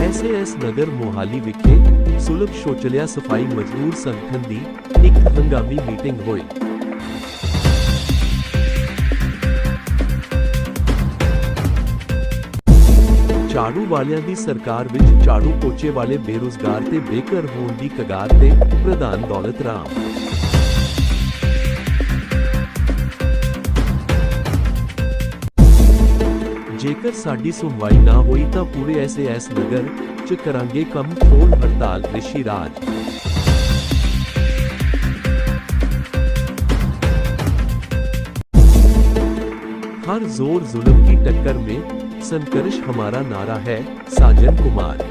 SAS नगर मोहाली विखे सुलभ शौचालय सफाई मजदूर संगठन दी एक हंगामी मीटिंग हुई। झाड़ू वालियां दी सरकार विच झाड़ू पोचे वाले बेरोजगार ते बेघर होण दी कगार ते प्रधान दौलत राम। जेकर साडी सुनवाई ना होई तां पूरे एसएएस नगर च करांगे कम छोड़ हड़ताल ऋषि राज। हर जोर जुल्म की टक्कर में संघर्ष हमारा नारा है, साजन कुमार।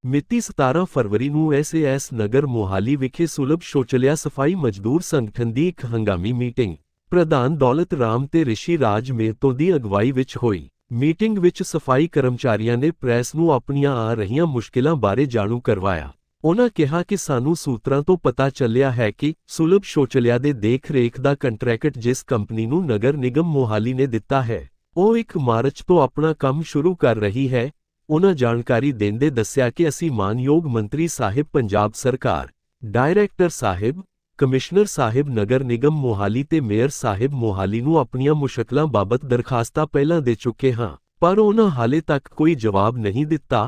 मिति 17 फरवरी ਨੂੰ एसएएस नगर मोहाली विखे सुलभ शौचालय सफाई मजदूर संगठन ਦੀ ਇੱਕ ਹੰਗਾਮੀ ਮੀਟਿੰਗ ਪ੍ਰਧਾਨ ਦੌਲਤ ਰਾਮ ਤੇ ਰਿਸ਼ੀ ਰਾਜ ਮੇਹਤੋ ਦੀ ਅਗਵਾਈ ਵਿੱਚ ਹੋਈ। ਮੀਟਿੰਗ ਵਿੱਚ ਸਫਾਈ ਕਰਮਚਾਰੀਆਂ ਨੇ ਪ੍ਰੈਸ ਨੂੰ ਆਪਣੀਆਂ ਆ ਰਹੀਆਂ ਮੁਸ਼ਕਿਲਾਂ ਬਾਰੇ ਜਾਣੂ ਕਰਵਾਇਆ। ਉਹਨਾਂ ਕਿਹਾ ਕਿ ਸਾਨੂੰ ਸੂਤਰਾਂ ਤੋਂ ਪਤਾ ਚੱਲਿਆ ਹੈ ਕਿ ਸੁਲਭ ਸ਼ੌਚਾਲय ਦੇ ਦੇਖ-ਰੇਖ ਦਾ ਕੰਟਰੈਕਟ ਜਿਸ ਕੰਪਨੀ ਨੂੰ ਨਗਰ ਨਿਗਮ ਮੋਹਾਲੀ ਨੇ ਦਿੱਤਾ ਹੈ, ਉਹ 1 ਮਾਰਚ ਤੋਂ ਆਪਣਾ ਕੰਮ ਸ਼ੁਰੂ ਕਰ ਰਹੀ ਹੈ। उन्हां जानकारी देंदे दस्सिया कि असी मानयोग मंत्री साहिब पंजाब सरकार, डायरैक्टर साहिब, कमिश्नर साहिब नगर निगम मोहाली ते मेयर साहिब मोहाली नूं अपनियां मुश्किलां बाबत दरखास्तां पहलां दे चुके हां, पर उन्हां हाले तक कोई जवाब नहीं दिता।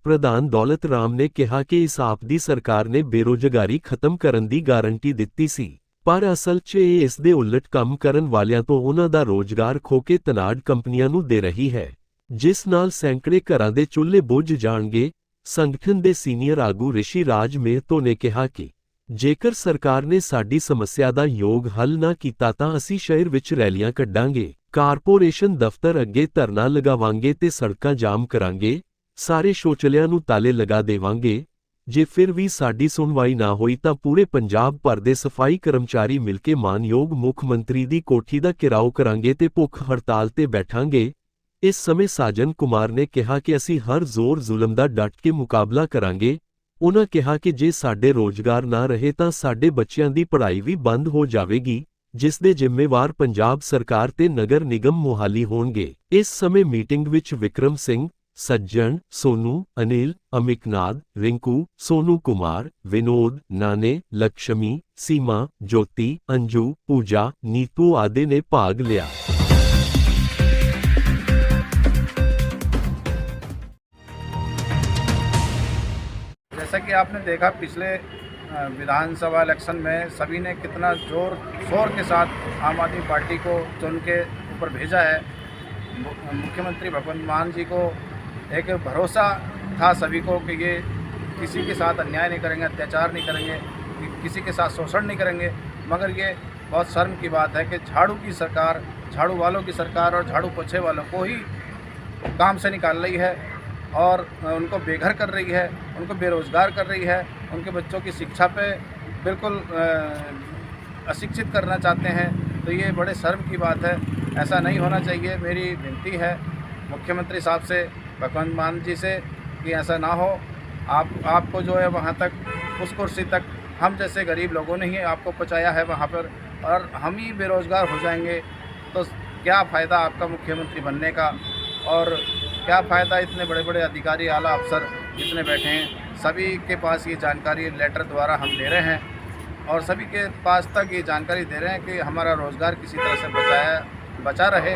प्रधान दौलत राम ने कहा कि इस आप दी सरकार ने बेरोजगारी खत्म करन दी गारंटी दित्ती सी, पर असल 'च इह इस दे उलट काम करन वालियां तो उन्हां दा रोजगार खो के तनाड़ कंपनियां नूं दे रही है, जिस नाल सैकड़े घरां दे चुल्हे बुझ जाणगे। संगठन दे सीनियर आगू ऋषि राज मेहतो ने कहा कि जेकर सरकार ने साडी समस्या दा योग हल ना कीता तां असीं शहर विच रैलियां कड्डांगे, कारपोरेशन दफ्तर अगे धरना लगावांगे ते सड़कां जाम करांगे, सारे शौचालयां नूं ताले लगा देवांगे। जे फिर भी साडी सुनवाई ना होई तां पूरे पंजाब भर दे सफाई कर्मचारी मिल के मानयोग मुख मंत्री दी कोठी दा घेराव करांगे ते भुख हड़ताल ते बैठांगे। इस समय साजन कुमार ने कहा कि असी हर जोर जुल्म दा डट के मुकाबला करांगे। उन्हां कहा कि जे साडे रोजगार ना रहे तां साडे बच्चियां दी पढ़ाई भी बंद हो जावेगी, जिस दे जिम्मेवार पंजाब सरकार ते नगर निगम मोहाली होणगे। इस समय मीटिंग विच विक्रम सिंह, सज्जन, सोनू, अनिल, अमिकनाथ, रिंकू, सोनू कुमार, विनोद, नाने, लक्ष्मी, सीमा, ज्योति, अंजू, पूजा, नीतू आदि ने भाग लिया। जैसा कि आपने देखा पिछले विधानसभा इलेक्शन में सभी ने कितना जोर शोर के साथ आम आदमी पार्टी को चुन के ऊपर भेजा है। मुख्यमंत्री भगवंत मान जी को एक भरोसा था सभी को कि ये किसी के साथ अन्याय नहीं करेंगे, अत्याचार नहीं करेंगे, किसी के साथ शोषण नहीं करेंगे। मगर ये बहुत शर्म की बात है कि झाड़ू की सरकार, झाड़ू वालों की सरकार और झाड़ू पोछे वालों को ही काम से निकाल रही है और उनको बेघर कर रही है, उनको बेरोज़गार कर रही है, उनके बच्चों की शिक्षा पे बिल्कुल अशिक्षित करना चाहते हैं। तो ये बड़े शर्म की बात है, ऐसा नहीं होना चाहिए। मेरी विनती है मुख्यमंत्री साहब से, भगवंत मान जी से कि ऐसा ना हो। आपको जो है वहाँ तक, उस कुर्सी तक हम जैसे गरीब लोगों ने ही आपको पहुँचाया है वहाँ पर, और हम ही बेरोज़गार हो जाएंगे तो क्या फ़ायदा आपका मुख्यमंत्री बनने का, और क्या फ़ायदा इतने बड़े बड़े अधिकारी, आला अफसर जितने बैठे हैं, सभी के पास ये जानकारी लेटर द्वारा हम दे रहे हैं और सभी के पास तक ये जानकारी दे रहे हैं कि हमारा रोज़गार किसी तरह से बचा रहे,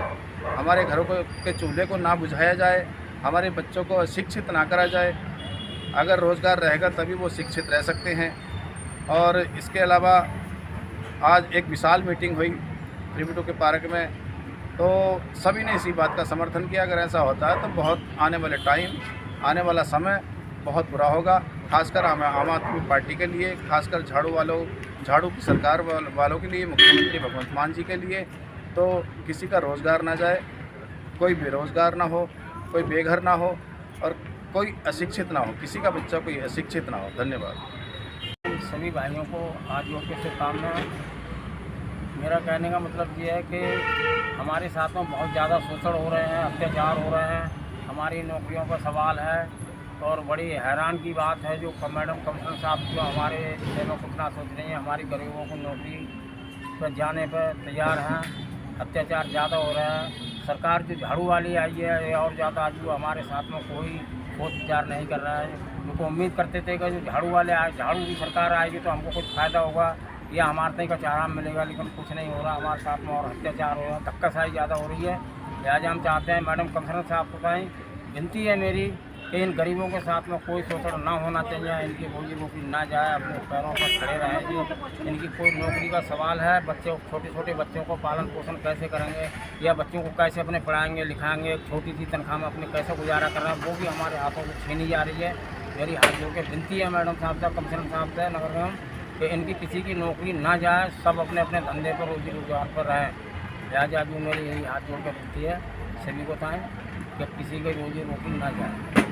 हमारे घरों के चूल्हे को ना बुझाया जाए, हमारे बच्चों को अशिक्षित ना करा जाए। अगर रोज़गार रहेगा तभी वो शिक्षित रह सकते हैं। और इसके अलावा आज एक विशाल मीटिंग हुई त्रिपुटू के पार्क में, तो सभी ने इसी बात का समर्थन किया। अगर ऐसा होता है तो बहुत आने वाला समय बहुत बुरा होगा, खासकर आम आदमी पार्टी के लिए, खासकर झाड़ू की सरकार वालों के लिए, मुख्यमंत्री भगवंत मान जी के लिए। तो किसी का रोज़गार ना जाए, कोई बेरोज़गार ना हो, कोई बेघर ना हो और कोई अशिक्षित ना हो, किसी का बच्चा कोई अशिक्षित ना हो। धन्यवाद। सभी भाइयों को आज योग के शुभकामनाएं। मेरा कहने का मतलब ये है कि हमारे साथ में बहुत ज़्यादा शोषण हो रहे हैं, अत्याचार हो रहे हैं, हमारी नौकरियों का सवाल है, और बड़ी हैरान की बात है जो मैडम कमिश्नर साहब जो हमारे विषय में कितना सोच रही हैं, हमारी गरीबों को नौकरी पर जाने पर तैयार हैं। अत्याचार ज़्यादा हो रहा है। सरकार जो झाड़ू वाली आई है और ज़्यादा जो हमारे साथ में कोई सोच विचार नहीं कर रहा है। उनको उम्मीद करते थे कि जो झाड़ू वाले आए, झाड़ू की सरकार आएगी तो हमको कुछ फ़ायदा होगा या हमारे तक का आराम मिलेगा, लेकिन कुछ नहीं हो रहा हमारे साथ में और अत्याचार हो रहा है, धक्काशाही ज़्यादा हो रही है। लिहाजा हम चाहते हैं मैडम कमिश्नर साहब को कहें, विनती है मेरी कि इन गरीबों के साथ में कोई शोषण ना होना चाहिए, इनकी रोजी रोटी ना जाए, अपने पैरों पर खड़े रहें। जो इनकी कोई नौकरी का सवाल है, बच्चे छोटे छोटे बच्चों को पालन पोषण कैसे करेंगे या बच्चों को कैसे अपने पढ़ाएंगे लिखाएंगे, एक छोटी सी तनख्वाह में अपने कैसे गुजारा कर रहे हैं, वो भी हमारे हाथों से छीनी जा रही है। मेरी हाथ जोड़ के विनती है मैडम साहब से, कमिश्नर साहब से, नगर निगम, कि इनकी किसी की नौकरी ना जाए, सब अपने अपने धंधे पर रोजी रोजगार पर रहें। लिहाजा जो मेरी यही हाथ जोड़ के विनती है सभी को बताएँ कि किसी की रोजी रोटी ना जाए।